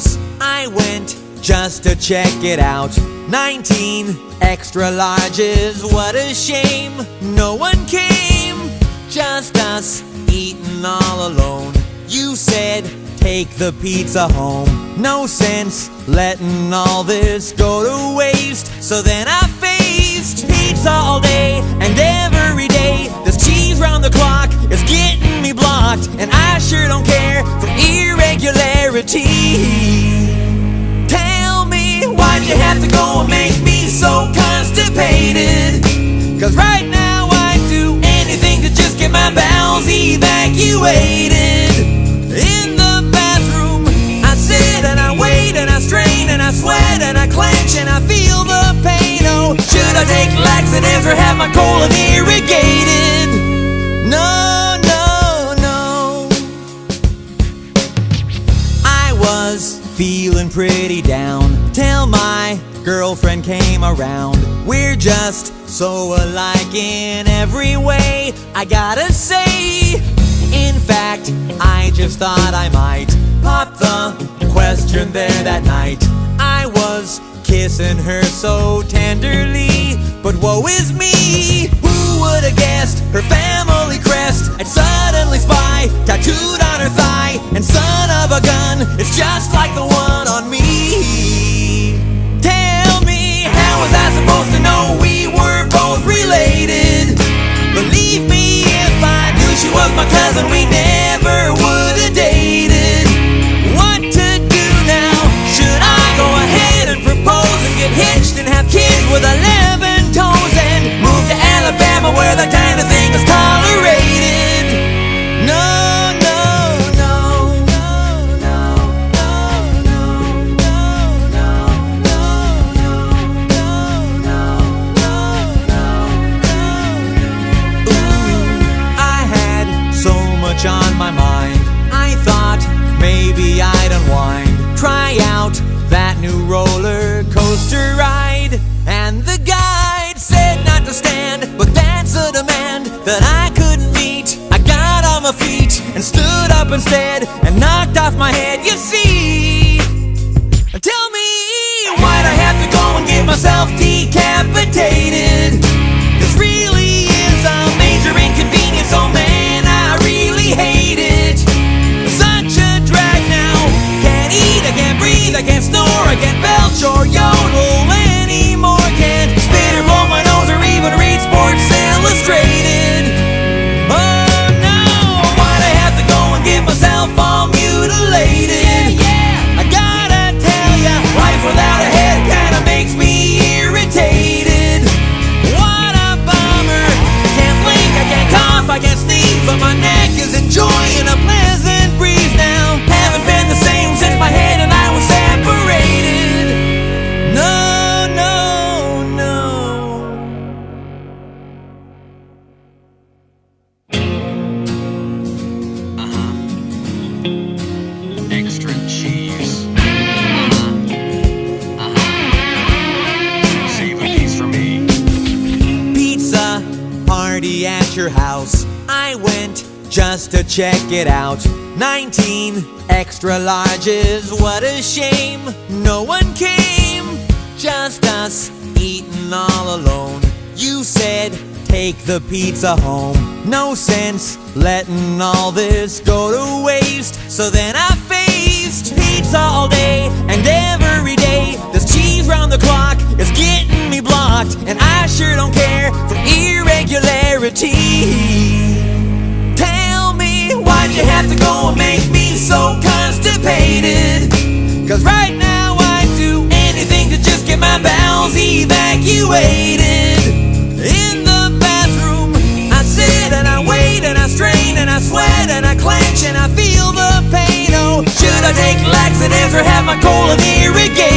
house. I went just to check it out. 19 extra larges, what a shame. No one came, just us eating all alone. You said take the pizza home. No sense letting all this go to waste. So then I faced pizza all day and every day. This cheese round the clock is getting me blocked, and I sure don't care for irregularity. Tell me, why'd you have to go and make me so constipated? Cause right now I'd do anything to just get my bowels evacuated. In the bathroom I sit and I wait and I strain and I sweat and I clench and I feel the pain. Oh, should I take laxatives or have my colon irrigated? No, no, no. I was feeling pretty down till my girlfriend came around. We're just so alike in every way, I gotta say. In fact, I just thought I might pop the question there that night. I was kissing her so tenderly, but woe is me. Who would have guessed her family crest I'd suddenly spy tattooed on her thigh? And son of a gun, it's just like the one on me. Tell me, how was I supposed to know we were both related? Believe me, if I knew she was my cousin, we never would have dated. What to do now? Should I go ahead and propose and get hitched and have kids with 11 toes and move to Alabama where that kind of thing is tolerated? No, no, no, no, no, no, no, no, no, no, no, no, no. I had so much on my mind, I thought maybe I'd unwind, try out that new roller coaster ride. And the guide said not to stand, but that's a demand that I couldn't meet. I got on my feet and stood up instead and knocked off my head. You see, tell me, why'd I have to go and get myself decapitated? This really is a major inconvenience, oh man, I really hate it. Such a drag now, can't eat, I can't breathe, I can't snore, I can't belch or yodel anymore. Can't spit or blow my nose or even read Sports Illustrated. Oh no, why'd I have to go and get myself all mutilated? I gotta tell ya, life without a head kinda makes me irritated. What a bummer, I can't blink, I can't cough, I can't sneeze, but my neck is enjoying a pleasant breeze now. Haven't been the same since my head and I was separated. No, no, no. Extra cheese. Save a piece for me. Pizza party at your house. I went just to check it out. 19 extra larges, what a shame. No one came, just us eating all alone. You said take the pizza home. No sense letting all this go to waste. So then I faced pizza all day and every day. This cheese round the clock is getting me blocked, and I sure don't care for irregularity. Tell me, why'd you have to go and make me so constipated? Cause right now I'd do anything to just get my bowels evacuated. In the bathroom I sit and I wait and I strain and I sweat and I clench and I feel the pain. Oh, should I take laxatives or have my colon irrigated?